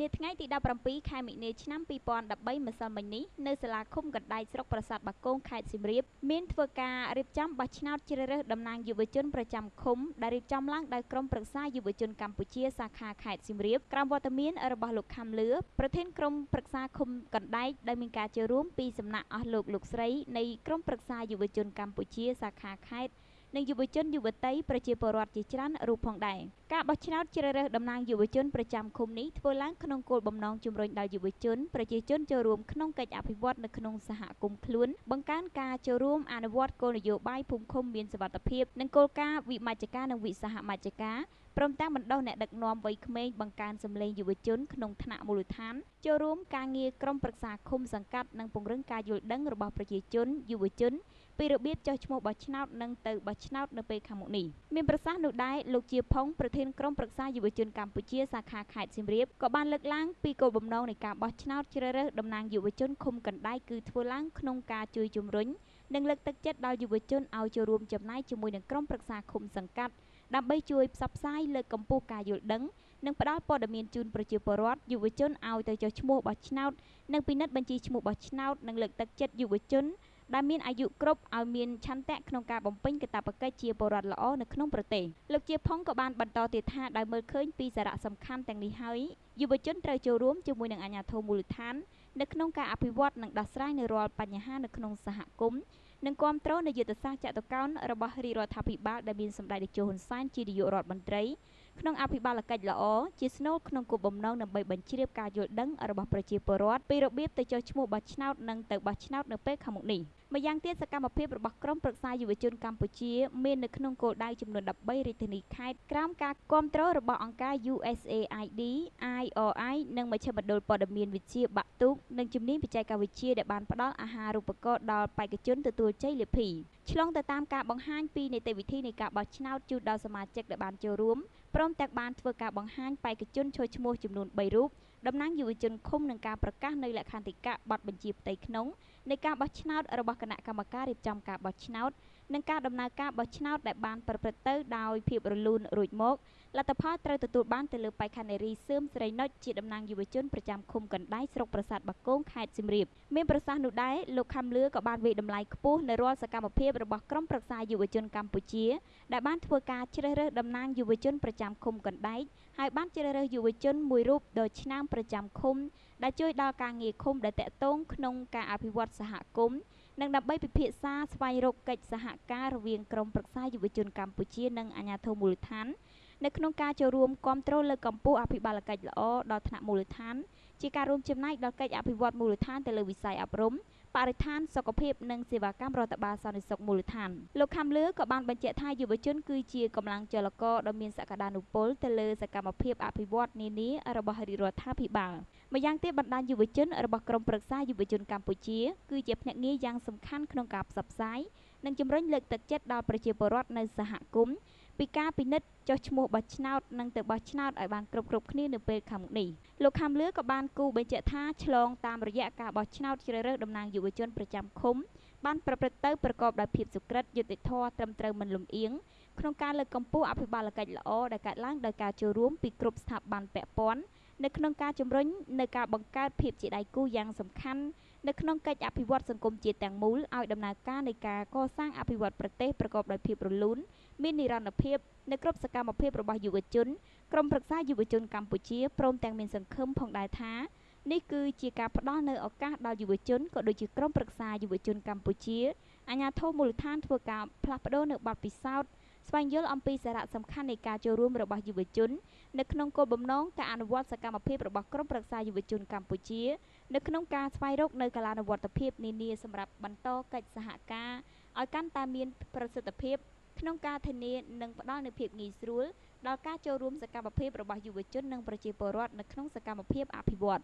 នាថ្ងៃទី17ខែមិនិនាឆ្នាំ2013ម្សិលមិញនេះនៅសាលាឃុំកណ្ដែកស្រុកប្រាសាទបាគងខេត្តសៀមរាបមានធ្វើការរៀបចំបោះឆ្នោតជ្រើសរើសតំណាងយុវជនប្រចាំឃុំដែលរៀបចំឡើងដោយក្រុមប្រឹក្សាយុវជនកម្ពុជាសាខាខេត្តសៀមរាបក្រោមវត្តមានរបស់លោកខំលឿប្រធានក្រុមប្រឹក្សាឃុំកណ្ដែកដែលមានការចូលរួមពីសំណាក់អស់លោកស្រីនៃក្រុមប្រឹក្សាយុវជនកម្ពុជាសាខាខេត្តនិងយុវជនយុវតីប្រជាពលរដ្ឋជាច្រើនរូបផងដែរការបោះឆ្នោតជ្រើសរើសតំណាងយុវជនប្រចាំឃុំនេះធ្វើឡើងក្នុងគោលបំណងជំរុញដល់យុវជនប្រជាជនចូលរួមក្នុងកិច្ចអភិវឌ្ឍនៅក្នុងសហគមន៍ខ្លួនបង្កើនការចូលរួមអនុវត្តគោលនយោបាយភូមិឃុំមានសុវត្ថិភាពនិងគោលការណ៍វិមជ្ឈការនិងវិសហមជ្ឈការព្រមទាំងបណ្ដុះអ្នកដឹកនាំវ័យក្មេងបង្កើនសម្លេងយុវជនក្នុងថ្នាក់មូលដ្ឋានចូលរួមការងារក្រុមប្រឹក្សាឃុំសង្កាត់និងពង្រឹងការយល់ដឹងរបស់ប្រជាជនយុវជនពីរបៀបចុះឈ្មោះបោះឆ្នោតនិងទៅបោះឆ្នោតនៅពេលខាងមុខនេះមានប្រសាសន៍នោះដែរលោកជាផុងប្រធានក្រុមប្រឹក្សាយុវជនកម្ពុជាសាខាខេត្តសៀមរាបក៏បានលើកឡើងពីគោលបំណងនៃការបោះឆ្នោតជ្រើសរើសតំណាងយុវជនឃុំកណ្ដែកគឺធ្វើឡើងក្នុងការជួយជំរុញនិងលើកទឹកចិត្តដល់យុវជនឲ្យចូលរួមចំណាយជាមួយនឹងក្រុមប្រឹក្សាឃុំសង្កាត់ដើម្បីជួយផ្សព្វផ្សាយលើកកម្ពស់ការយល់ដឹងនិងផ្ដល់ព័ត៌មានជូនប្រជាពលរដ្ឋយុវជនឲ្យទៅចុះឈ្មោះបោះឆ្នោតនិងពិនិត្យបញ្ជីឈ្មោះបោះឆ្នោតនិងលើកទឹកចិត្តយុវជនដែលមានអាយុគ្រប់ឲ្យមានឆន្ទៈក្នុងការបំពេញកាតព្វកិច្ចជាពលរដ្ឋល្អនៅក្នុងប្រទេសលោកជាផុងក៏បានបន្តទៀតថាដោយមើលឃើញពីសារៈសំខាន់ទាំងនេះហើយយុវជនត្រូវចូលរួមជាមួយនឹងអាជ្ញាធរមូលដ្ឋាននៅក្នុងការអភិវឌ្ឍនិងដោះស្រាយនៅរាល់បញ្ហានៅក្នុងសហគមន៍និងគាំទ្រនៅយុទ្ធសាស្ត្រចតុកោណរបស់រាជរដ្ឋាភិបាលដែលមានសម្ដេចតេជោហ៊ុនសែនជានាយករដ្ឋមន្ត្រីក្នុងអភិបាលកិច្ចល្អជាស្នូលក្នុងគោលបំណងដើម្បីបញ្ជ្រាបការយល់ដឹងរបស់ប្រជាពលរដ្ឋពីរបៀបទៅចុះឈ្មោះបោះឆ្នោតនិងទៅបោះឆ្នោតនៅពេលខាងមុខនេះម្យ៉ាងទៀតសកម្មភាពរបស់ក្រុមប្រឹក្សាយុវជនកម្ពុជាមាននៅក្នុងគោលដៅចំនួន13រាជធានីខេត្តក្រោមការគាំទ្ររបស់អង្គការ USAID IRI និងមជ្ឈមណ្ឌលព័ត៌មានវិទ្យាបាក់ទូកនិងជំនាញបច្ចេកវិទ្យាដែលបានផ្ដល់អាហារូបករណ៍ដល់បេក្ខជនទទួលជ័យលាភីឆ្លងទៅតាមការបង្ហាញពីនីតិវិធីនៃការបោះឆ្នោតជូនដល់សមាជិកដែលបានចូលរួមព្រមទាំងបានធ្វើការបង្ហាញបេក្ខជនឈរឈ្មោះចំនួន3រូបតំណាងយុវជនឃុំនឹងការប្រកាសនៅលក្ខន្តិកៈប័ណ្ណបញ្ជាផ្ទៃក្នុងនៃការបោះឆ្នោតរបស់គណៈកម្មការរៀបចំការបោះឆ្នោតនិងការដំណើរការបោះឆ្នោតដែលបានប្រព្រឹត្តទៅដោយភាពរលូនរួចមកលទ្ធផលត្រូវទទួលបានទៅលើបេក្ខនារីសឿមស្រីនុចជាតំណាងយុវជនប្រចាំឃុំកណ្ដែកស្រុកប្រាសាទបាគងខេត្តសៀមរាបមានប្រសាសន៍នោះដែរលោកខំលឿក៏បានវាយតម្លៃខ្ពស់នៅរាល់សកម្មភាពរបស់ក្រុមប្រឹក្សាយុវជនកម្ពុជាដែលបានធ្វើការជ្រើសរើសតំណាងយុវជនប្រចាំឃុំកណ្ដែកហើយបានជ្រើសរើសយុវជនមួយរូបដ៏ឆ្នើមប្រចាំឃុំដែលជួយដល់ការងារឃុំដែលតាក់ទងក្នុងការអភិវឌ្ឍសហគមន៍និងដើម្បីពិភាក្សាស្វែងរកកិច្ចសហការរវាងក្រុមប្រឹក្សាយុវជនកម្ពុជានិងអាជ្ញាធរមូលដ្ឋាននៅក្នុងការចូលរួមគាំទ្រលើកកម្ពស់អភិបាលកិច្ចល្អដល់ថ្នាក់មូលដ្ឋានជាការរួមចំណែកដល់កិច្ចអភិវឌ្ឍមូលដ្ឋានទៅលើវិស័យអប់រំបរិស្ថានសុខភាពនិងសេវាកម្មរដ្ឋបាលសន្តិសុខមូលដ្ឋានលោកខំលឿក៏បានបញ្ជាក់ថាយុវជនគឺជាកម្លាំងចលករដ៏មានសក្តានុពលទៅលើសកម្មភាពអភិវឌ្ឍនានារបស់រាជរដ្ឋាភិបាលម្យ៉ាងទៀតបណ្ដាញយុវជនរបស់ក្រុមប្រឹក្សាយុវជនកម្ពុជាគឺជាភ្នាក់ងារយ៉ាងសំខាន់ក្នុងការផ្សព្វផ្សាយនិងជំរុញលើកទឹកចិត្តដល់ប្រជាពលរដ្ឋនៅសហគមន៍ពីការពិនិត្យចុះឈ្មោះបោះឆ្នោតនិងទៅបោះឆ្នោតឲ្យបានគ្រប់គ្នានៅពេលខាងមុខនេះលោកខំលឿក៏បានគូបញ្ជាក់ថាឆ្លងតាមរយៈការបោះឆ្នោតជ្រើសរើសតំណាងយុវជនប្រចាំឃុំបានប្រព្រឹត្តទៅប្រកបដោយភាពសុក្រិតយុត្តិធម៌ត្រឹមត្រូវមិនលំអៀងក្នុងការលើកកម្ពស់អភិបាលកិច្ចល្អដែលកើតឡើងដោយការចូលរួមពីគ្រប់ស្ថាប័នពាក់ព័ន្ធនៅក្នុងការជំរុញនៅការបង្កើតភាពជាដៃគូយ៉ាងសំខាន់នៅក្នុងកិច្ចអភិវឌ្ឍសង្គមជាតិទាំងមូលឲ្យដំណើរការនៃការកសាងអភិវឌ្ឍប្រទេសប្រកបដោយភាពរលូនមាននិរន្តរភាពនៅគ្រប់សកម្មភាពរបស់យុវជនក្រុមប្រឹក្សាយុវជនកម្ពុជាព្រមទាំងមានសង្ឃឹមផងដែរថានេះគឺជាការផ្ដល់នូវឱកាសដល់យុវជនក៏ដូចជាក្រុមប្រឹក្សាយុវជនកម្ពុជាអាជ្ញាធរមូលដ្ឋានធ្វើការផ្លាស់ប្ដូរនៅបទពិសោធន៍ស្វែងយល់អំពីសារៈសំខាន់នៃការចូលរួមរបស់យុវជននៅក្នុងគោលបំណងការអនុវត្តសកម្មភាពរបស់ក្រុមប្រឹក្សាយុវជនកម្ពុជានៅក្នុងការស្វែងរកនៅកាលានុវត្តភាពនានាសម្រាប់បន្តកិច្ចសហការឲ្យកាន់តែមានប្រសិទ្ធភាពក្នុងការធានានិងផ្ដល់នូវភាពងាយស្រួលដល់ការចូលរួមសកម្មភាពរបស់យុវជននិងប្រជាពលរដ្ឋនៅក្នុងសកម្មភាពអភិវឌ្ឍ